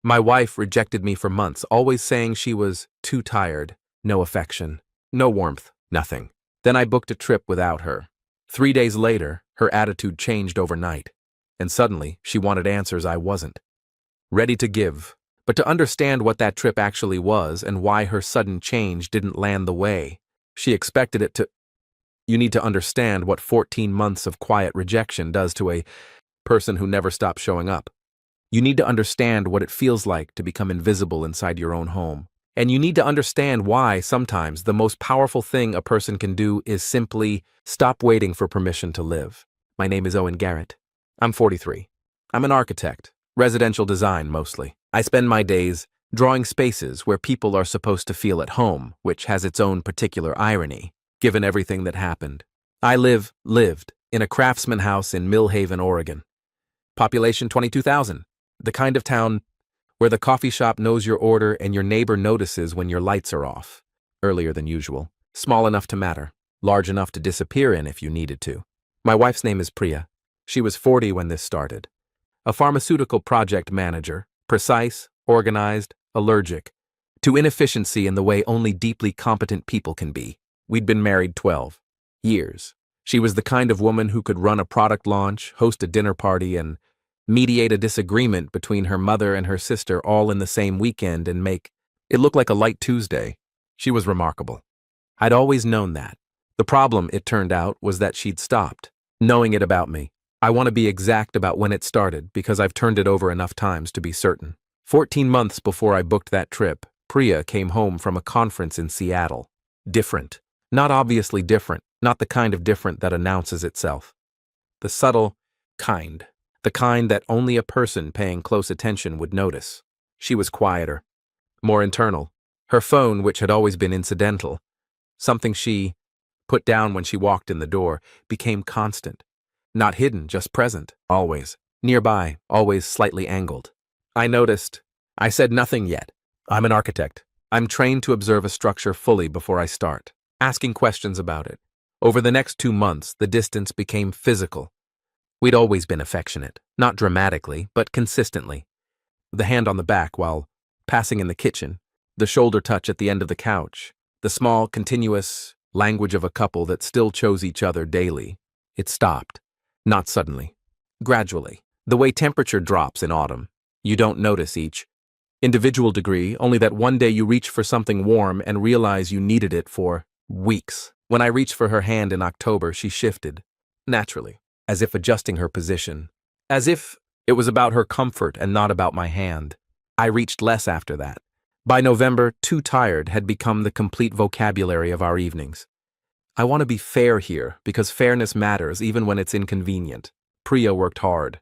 My wife rejected me for months, always saying she was too tired, no affection, no warmth, nothing. Then I booked a trip without her. 3 days later, her attitude changed overnight, and suddenly she wanted answers I wasn't ready to give. But to understand what that trip actually was and why her sudden change didn't land the way she expected it to, you need to understand what 14 months of quiet rejection does to a person who never stops showing up. You need to understand what it feels like to become invisible inside your own home. And you need to understand why sometimes the most powerful thing a person can do is simply stop waiting for permission to live. My name is Owen Garrett. I'm 43. I'm an architect, residential design mostly. I spend my days drawing spaces where people are supposed to feel at home, which has its own particular irony, given everything that happened. I lived in a craftsman house in Millhaven, Oregon. Population 22,000. The kind of town where the coffee shop knows your order and your neighbor notices when your lights are off, earlier than usual. Small enough to matter, large enough to disappear in if you needed to. My wife's name is Priya. She was 40 when this started. A pharmaceutical project manager, precise, organized, allergic to inefficiency in the way only deeply competent people can be. We'd been married 12 years. She was the kind of woman who could run a product launch, host a dinner party, and mediate a disagreement between her mother and her sister all in the same weekend and make it look like a light Tuesday. She was remarkable. I'd always known that. The problem, it turned out, was that she'd stopped knowing it about me. I want to be exact about when it started because I've turned it over enough times to be certain. 14 months before I booked that trip, Priya came home from a conference in Seattle. Different. Not obviously different, not the kind of different that announces itself. The subtle kind. The kind that only a person paying close attention would notice. She was quieter, more internal. Her phone, which had always been incidental, something she put down when she walked in the door, became constant. Not hidden, just present, always. Nearby, always slightly angled. I noticed. I said nothing yet. I'm an architect. I'm trained to observe a structure fully before I start, asking questions about it. Over the next 2 months, the distance became physical. We'd always been affectionate, not dramatically, but consistently. The hand on the back while passing in the kitchen, the shoulder touch at the end of the couch, the small, continuous language of a couple that still chose each other daily. It stopped. Not suddenly. Gradually. The way temperature drops in autumn. You don't notice each individual degree, only that one day you reach for something warm and realize you needed it for weeks. When I reached for her hand in October, she shifted. Naturally. As if adjusting her position. As if it was about her comfort and not about my hand. I reached less after that. By November, too tired had become the complete vocabulary of our evenings. I want to be fair here, because fairness matters even when it's inconvenient. Priya worked hard.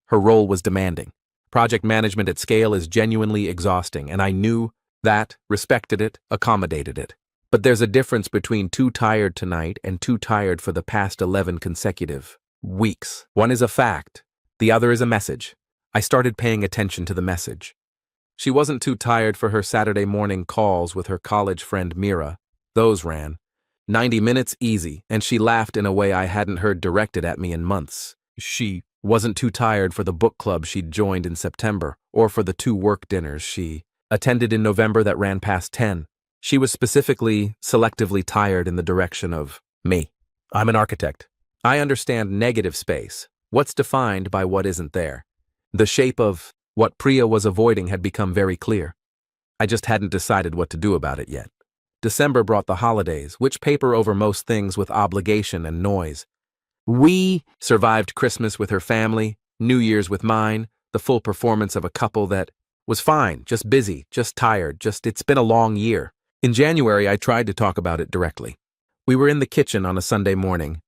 Her role was demanding. Project management at scale is genuinely exhausting, and I knew that, respected it, accommodated it. But there's a difference between too tired tonight and too tired for the past 11 consecutive weeks. One is a fact, the other is a message. I started paying attention to the message. She wasn't too tired for her Saturday morning calls with her college friend Mira. Those ran 90 minutes easy, and she laughed in a way I hadn't heard directed at me in months. She wasn't too tired for the book club she'd joined in September, or for the 2 work dinners she attended in November that ran past 10. She was specifically, selectively tired in the direction of me. I'm an architect. I understand negative space, what's defined by what isn't there. The shape of what Priya was avoiding had become very clear. I just hadn't decided what to do about it yet. December brought the holidays, which paper over most things with obligation and noise. We survived Christmas with her family, New Year's with mine, the full performance of a couple that was fine, just busy, just tired, it's been a long year. In January, I tried to talk about it directly. We were in the kitchen on a Sunday morning.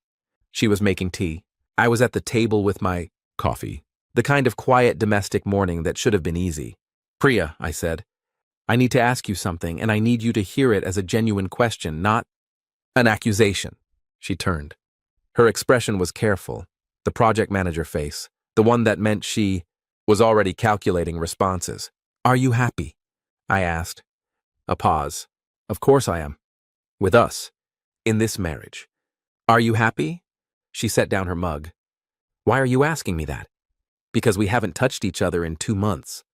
She was making tea. I was at the table with my coffee. The kind of quiet domestic morning that should have been easy. Priya, I said, I need to ask you something, and I need you to hear it as a genuine question, not an accusation. She turned. Her expression was careful, the project manager face, the one that meant she was already calculating responses. Are you happy? I asked. A pause. Of course I am. With us. In this marriage. Are you happy? She set down her mug. Why are you asking me that? Because we haven't touched each other in 2 months.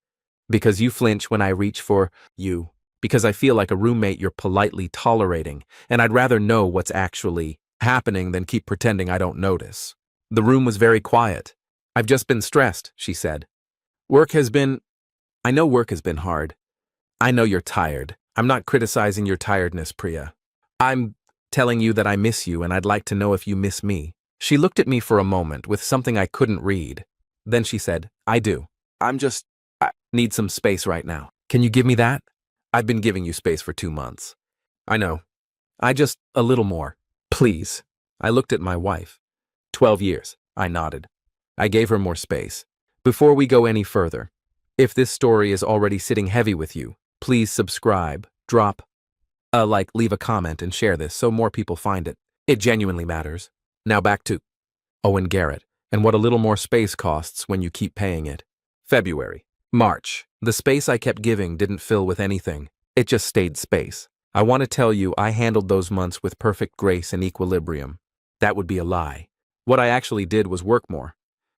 Because you flinch when I reach for you. Because I feel like a roommate you're politely tolerating, and I'd rather know what's actually happening than keep pretending I don't notice. The room was very quiet. I've just been stressed, she said. I know work has been hard. I know you're tired. I'm not criticizing your tiredness, Priya. I'm telling you that I miss you and I'd like to know if you miss me. She looked at me for a moment with something I couldn't read. Then she said, I do. I need some space right now. Can you give me that? I've been giving you space for 2 months. I know. A little more. Please. I looked at my wife. 12 years. I nodded. I gave her more space. Before we go any further, if this story is already sitting heavy with you, please subscribe, drop a like, leave a comment, and share this so more people find it. It genuinely matters. Now back to Owen Garrett and what a little more space costs when you keep paying it. February. March. The space I kept giving didn't fill with anything. It just stayed space. I want to tell you I handled those months with perfect grace and equilibrium. That would be a lie. What I actually did was work more.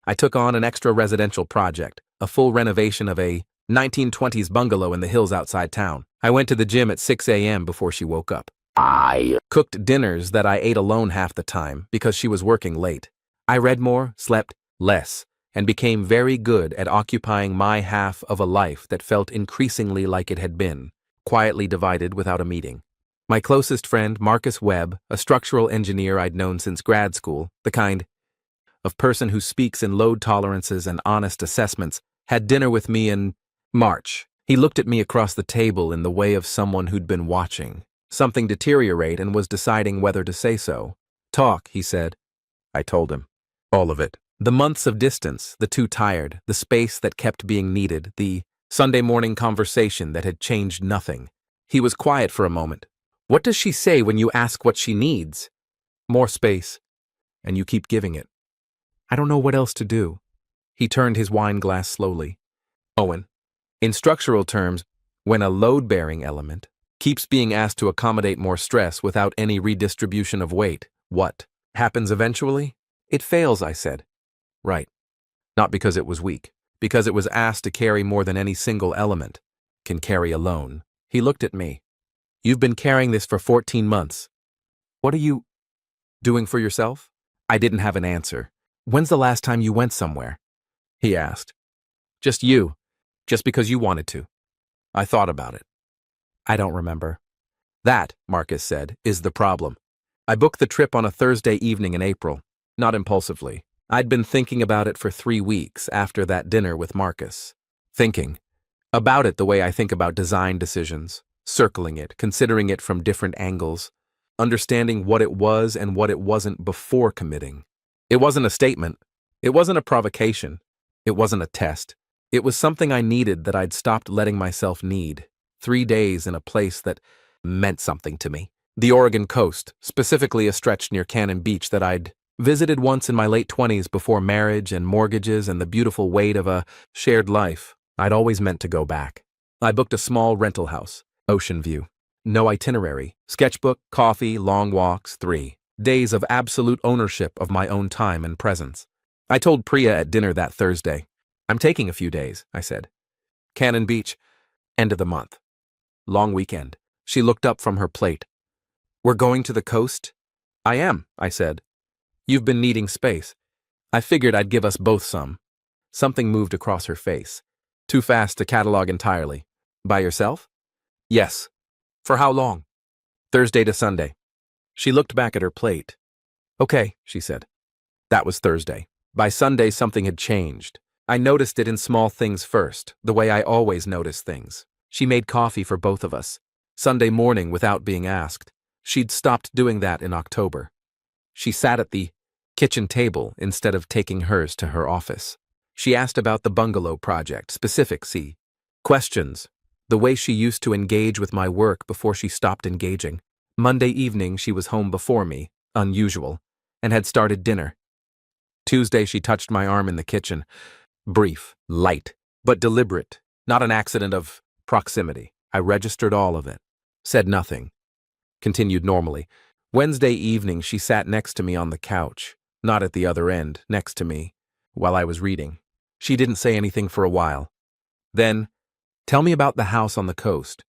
I took on an extra residential project, a full renovation of a 1920s bungalow in the hills outside town. I went to the gym at 6 a.m. before she woke up. I cooked dinners that I ate alone half the time because she was working late. I read more, slept less, and became very good at occupying my half of a life that felt increasingly like it had been, quietly divided without a meeting. My closest friend, Marcus Webb, a structural engineer I'd known since grad school, the kind of person who speaks in load tolerances and honest assessments, had dinner with me in March. He looked at me across the table in the way of someone who'd been watching something deteriorate and was deciding whether to say so. Talk, he said. I told him. All of it. The months of distance, the too tired, the space that kept being needed, the Sunday morning conversation that had changed nothing. He was quiet for a moment. What does she say when you ask what she needs? More space. And you keep giving it. I don't know what else to do. He turned his wine glass slowly. Owen, in structural terms, when a load-bearing element keeps being asked to accommodate more stress without any redistribution of weight, what happens eventually? It fails, I said. Right. Not because it was weak, because it was asked to carry more than any single element can carry alone. He looked at me. You've been carrying this for 14 months. What are you doing for yourself? I didn't have an answer. When's the last time you went somewhere? He asked. Just you. Just because you wanted to. I thought about it. I don't remember. That, Marcus said, is the problem. I booked the trip on a Thursday evening in April, not impulsively. I'd been thinking about it for 3 weeks after that dinner with Marcus. Thinking about it the way I think about design decisions, circling it, considering it from different angles, understanding what it was and what it wasn't before committing. It wasn't a statement. It wasn't a provocation. It wasn't a test. It was something I needed that I'd stopped letting myself need. 3 days in a place that meant something to me. The Oregon coast, specifically a stretch near Cannon Beach that I'd visited once in my late 20s before marriage and mortgages and the beautiful weight of a shared life. I'd always meant to go back. I booked a small rental house, ocean view. No itinerary, sketchbook, coffee, long walks, 3 days of absolute ownership of my own time and presence. I told Priya at dinner that Thursday. I'm taking a few days, I said. Cannon Beach, end of the month. Long weekend. She looked up from her plate. We're going to the coast? I am, I said. You've been needing space. I figured I'd give us both some. Something moved across her face. Too fast to catalog entirely. By yourself? Yes. For how long? Thursday to Sunday. She looked back at her plate. Okay, she said. That was Thursday. By Sunday, something had changed. I noticed it in small things first, the way I always notice things. She made coffee for both of us. Sunday morning without being asked. She'd stopped doing that in October. She sat at the kitchen table instead of taking hers to her office. She asked about the bungalow project, specific questions, the way she used to engage with my work before she stopped engaging. Monday evening she was home before me, unusual, and had started dinner. Tuesday she touched my arm in the kitchen. Brief, light, but deliberate, not an accident of proximity. I registered all of it. Said nothing. Continued normally. Wednesday evening she sat next to me on the couch, not at the other end, next to me, while I was reading. She didn't say anything for a while. Then, Tell me about the house on the coast.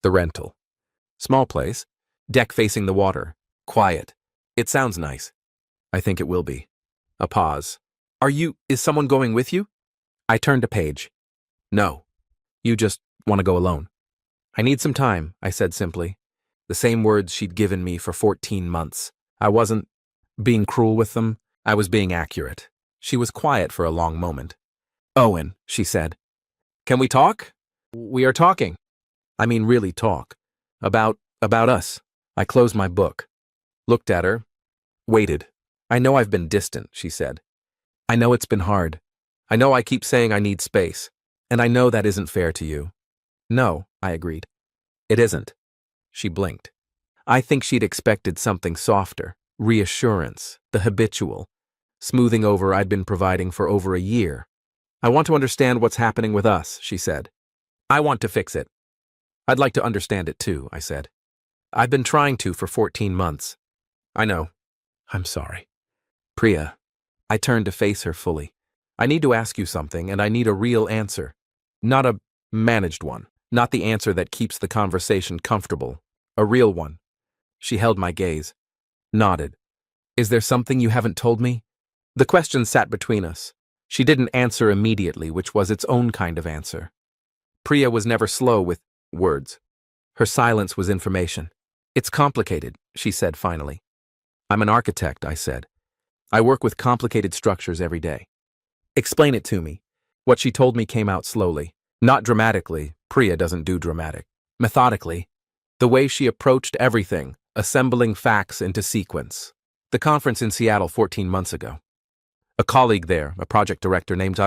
The rental. Small place. Deck facing the water. Quiet. It sounds nice. I think it will be. A pause. Is someone going with you? I turned a page. No. You just want to go alone. I need some time, I said simply. The same words she'd given me for 14 months. I wasn't being cruel with them. I was being accurate. She was quiet for a long moment. Owen, she said. Can we talk? We are talking. I mean really talk. About us. I closed my book. Looked at her. Waited. I know I've been distant, she said. I know it's been hard. I know I keep saying I need space. And I know that isn't fair to you. No, I agreed. It isn't. She blinked. I think she'd expected something softer, reassurance, the habitual, smoothing over I'd been providing for over a year. I want to understand what's happening with us, she said. I want to fix it. I'd like to understand it too, I said. I've been trying to for 14 months. I know. I'm sorry. Priya. I turned to face her fully. I need to ask you something, and I need a real answer. Not a managed one. Not the answer that keeps the conversation comfortable. A real one. She held my gaze. Nodded. Is there something you haven't told me? The question sat between us. She didn't answer immediately, which was its own kind of answer. Priya was never slow with words. Her silence was information. It's complicated, she said finally. I'm an architect, I said. I work with complicated structures every day. Explain it to me. What she told me came out slowly. Not dramatically. Priya doesn't do dramatic. Methodically. The way she approached everything, assembling facts into sequence. The conference in Seattle 14 months ago. A colleague there, a project director named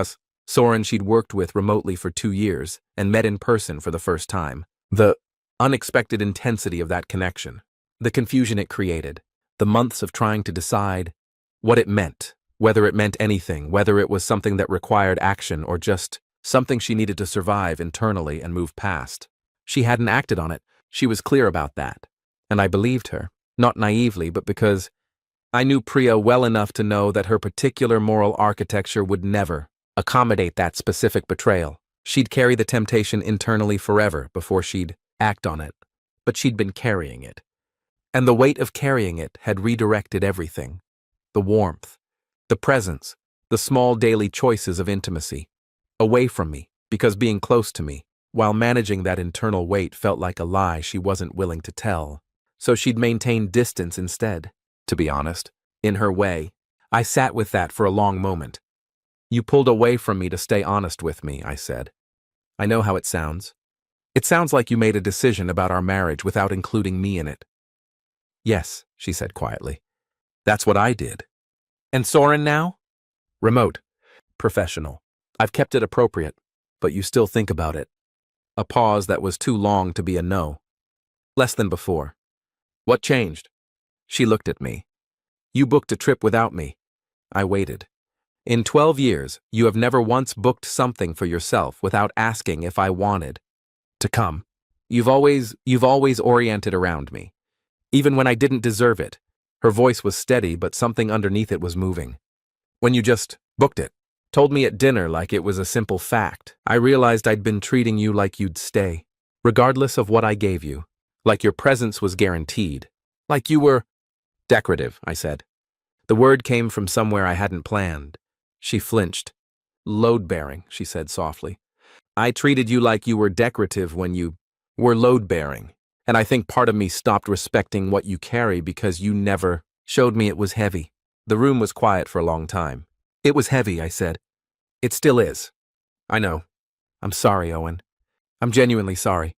Soren she'd worked with remotely for 2 years and met in person for the first time. The unexpected intensity of that connection. The confusion it created. The months of trying to decide what it meant, whether it meant anything, whether it was something that required action or just something she needed to survive internally and move past. She hadn't acted on it. She was clear about that. And I believed her, not naively, but because I knew Priya well enough to know that her particular moral architecture would never accommodate that specific betrayal. She'd carry the temptation internally forever before she'd act on it. But she'd been carrying it. And the weight of carrying it had redirected everything. The warmth, the presence, the small daily choices of intimacy. Away from me, because being close to me, while managing that internal weight felt like a lie she wasn't willing to tell. So she'd maintain distance instead, to be honest, in her way. I sat with that for a long moment. You pulled away from me to stay honest with me, I said. I know how it sounds. It sounds like you made a decision about our marriage without including me in it. Yes, she said quietly. That's what I did. And Soren now? Remote. Professional. I've kept it appropriate, but you still think about it. A pause that was too long to be a no. Less than before. What changed? She looked at me. You booked a trip without me. I waited. In 12 years, you have never once booked something for yourself without asking if I wanted to come. You've always oriented around me. Even when I didn't deserve it. Her voice was steady, but something underneath it was moving. When you just booked it. Told me at dinner like it was a simple fact. I realized I'd been treating you like you'd stay, regardless of what I gave you. Like your presence was guaranteed. Like you were decorative, I said. The word came from somewhere I hadn't planned. She flinched. Load-bearing, she said softly. I treated you like you were decorative when you were load-bearing. And I think part of me stopped respecting what you carry because you never showed me it was heavy. The room was quiet for a long time. It was heavy, I said. It still is. I know. I'm sorry, Owen. I'm genuinely sorry.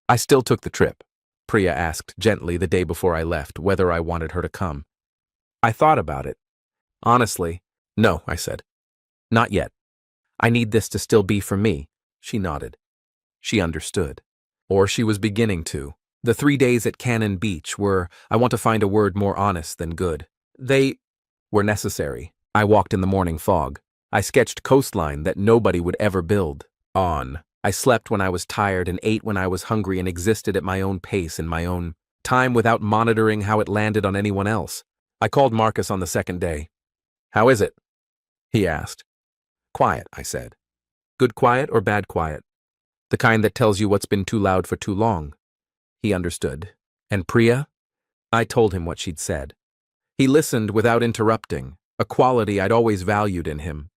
I still took the trip. Priya asked gently the day before I left whether I wanted her to come. I thought about it. Honestly, no, I said. Not yet. I need this to still be for me. She nodded. She understood. Or she was beginning to. The 3 days at Cannon Beach were, I want to find a word more honest than good. They were necessary. I walked in the morning fog. I sketched coastline that nobody would ever build on. I slept when I was tired and ate when I was hungry and existed at my own pace in my own time without monitoring how it landed on anyone else. I called Marcus on the second day. How is it? He asked. Quiet, I said. Good quiet or bad quiet? The kind that tells you what's been too loud for too long. He understood. And Priya? I told him what she'd said. He listened without interrupting, a quality I'd always valued in him.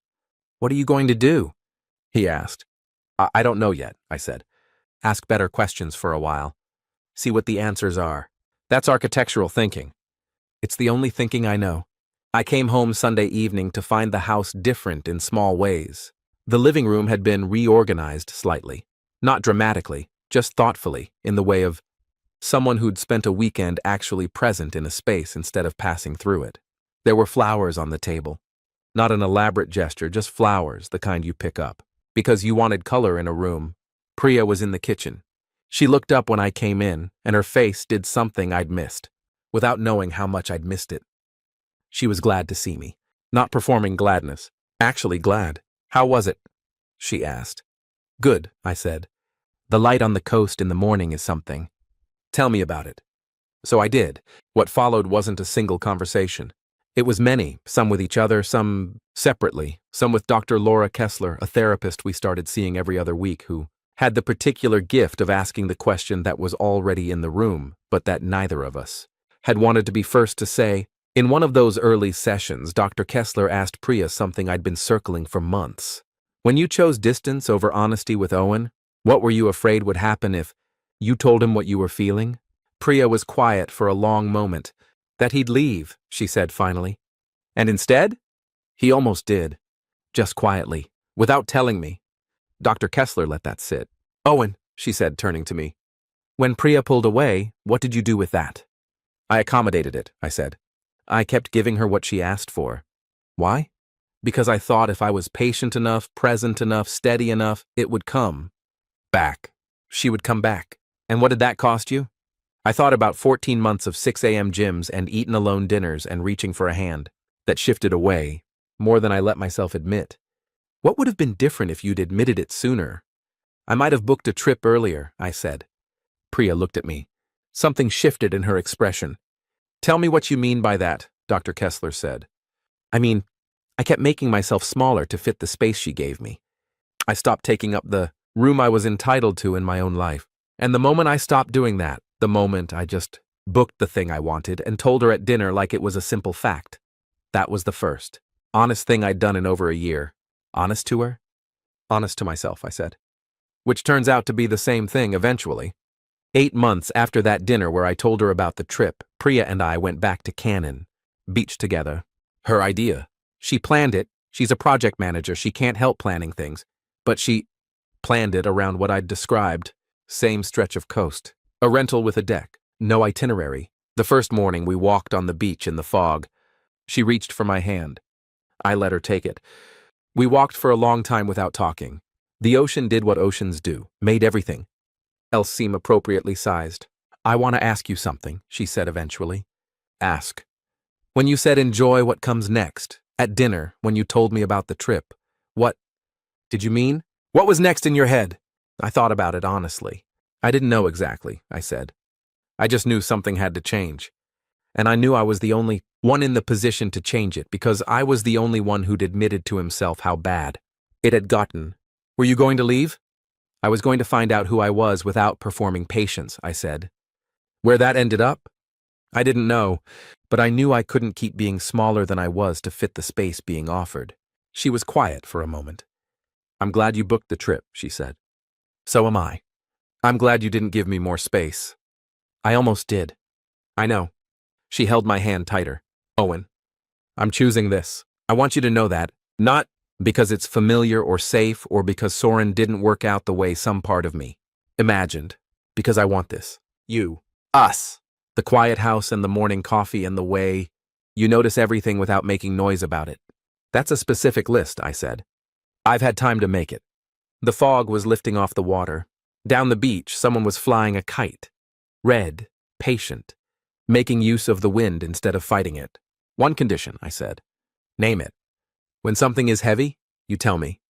What are you going to do? He asked. I don't know yet, I said. Ask better questions for a while. See what the answers are. That's architectural thinking. It's the only thinking I know. I came home Sunday evening to find the house different in small ways. The living room had been reorganized slightly. Not dramatically, just thoughtfully, in the way of someone who'd spent a weekend actually present in a space instead of passing through it. There were flowers on the table. Not an elaborate gesture, just flowers, the kind you pick up. Because you wanted color in a room. Priya was in the kitchen. She looked up when I came in, and her face did something I'd missed, without knowing how much I'd missed it. She was glad to see me. Not performing gladness. Actually glad. How was it? She asked. Good, I said. The light on the coast in the morning is something. Tell me about it. So I did. What followed wasn't a single conversation. It was many, some with each other, some separately, some with Dr. Laura Kessler, a therapist we started seeing every other week who had the particular gift of asking the question that was already in the room, but that neither of us had wanted to be first to say. In one of those early sessions, Dr. Kessler asked Priya something I'd been circling for months. When you chose distance over honesty with Owen, what were you afraid would happen if you told him what you were feeling? Priya was quiet for a long moment. That he'd leave, she said finally. And instead? He almost did. Just quietly, without telling me. Dr. Kessler let that sit. Owen, she said, turning to me. When Priya pulled away, what did you do with that? I accommodated it, I said. I kept giving her what she asked for. Why? Because I thought if I was patient enough, present enough, steady enough, it would come. Back. She would come back. And what did that cost you? I thought about 14 months of 6 a.m. gyms and eaten alone dinners and reaching for a hand. That shifted away, more than I let myself admit. What would have been different if you'd admitted it sooner? I might have booked a trip earlier, I said. Priya looked at me. Something shifted in her expression. Tell me what you mean by that, Dr. Kessler said. I mean, I kept making myself smaller to fit the space she gave me. I stopped taking up the room I was entitled to in my own life. And the moment I stopped doing that, the moment I just booked the thing I wanted and told her at dinner like it was a simple fact. That was the first honest thing I'd done in over a year. Honest to her? Honest to myself, I said. Which turns out to be the same thing eventually. 8 months after that dinner where I told her about the trip, Priya and I went back to Cannon. Beach together. Her idea. She planned it. She's a project manager. She can't help planning things. But she planned it around what I'd described. Same stretch of coast. A rental with a deck. No itinerary. The first morning we walked on the beach in the fog. She reached for my hand. I let her take it. We walked for a long time without talking. The ocean did what oceans do. Made everything else seem appropriately sized. I want to ask you something, she said eventually. Ask. When you said enjoy what comes next, at dinner, when you told me about the trip, what did you mean? What was next in your head? I thought about it honestly. I didn't know exactly, I said. I just knew something had to change. And I knew I was the only one in the position to change it because I was the only one who'd admitted to himself how bad it had gotten. Were you going to leave? I was going to find out who I was without performing patience, I said. Where that ended up? I didn't know, but I knew I couldn't keep being smaller than I was to fit the space being offered. She was quiet for a moment. I'm glad you booked the trip, she said. So am I. I'm glad you didn't give me more space. I almost did. I know. She held my hand tighter. Owen, I'm choosing this. I want you to know that. Not because it's familiar or safe or because Soren didn't work out the way some part of me imagined. Because I want this. You. Us. The quiet house and the morning coffee and the way you notice everything without making noise about it. That's a specific list, I said. I've had time to make it. The fog was lifting off the water. Down the beach, someone was flying a kite. Red, patient, making use of the wind instead of fighting it. One condition, I said. Name it. When something is heavy, you tell me.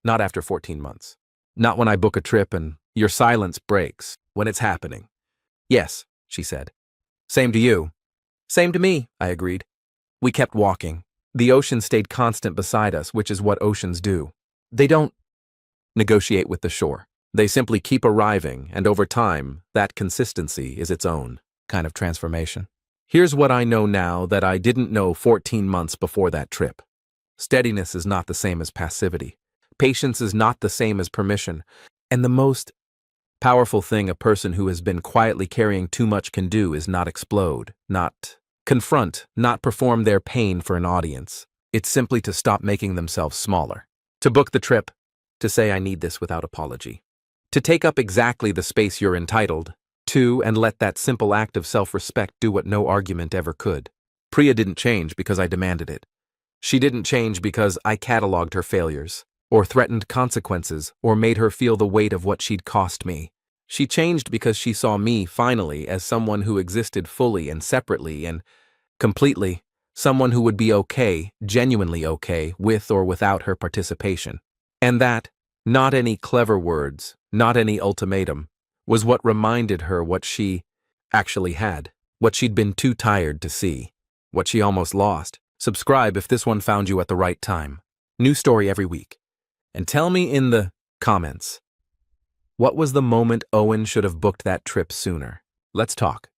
Not after 14 months. Not when I book a trip and your silence breaks, when it's happening. Yes, she said. Same to you. Same to me, I agreed. We kept walking. The ocean stayed constant beside us, which is what oceans do. They don't negotiate with the shore. They simply keep arriving, and over time, that consistency is its own kind of transformation. Here's what I know now that I didn't know 14 months before that trip. Steadiness is not the same as passivity. Patience is not the same as permission. And the most powerful thing a person who has been quietly carrying too much can do is not explode, not confront, not perform their pain for an audience. It's simply to stop making themselves smaller. To book the trip, to say I need this without apology. To take up exactly the space you're entitled to and let that simple act of self-respect do what no argument ever could. Priya didn't change because I demanded it. She didn't change because I cataloged her failures, or threatened consequences, or made her feel the weight of what she'd cost me. She changed because she saw me, finally, as someone who existed fully and separately and completely, someone who would be okay, genuinely okay, with or without her participation. And that, not any clever words, not any ultimatum, was what reminded her what she actually had, what she'd been too tired to see, what she almost lost. Subscribe if this one found you at the right time. New story every week. And tell me in the comments, what was the moment Owen should have booked that trip sooner? Let's talk.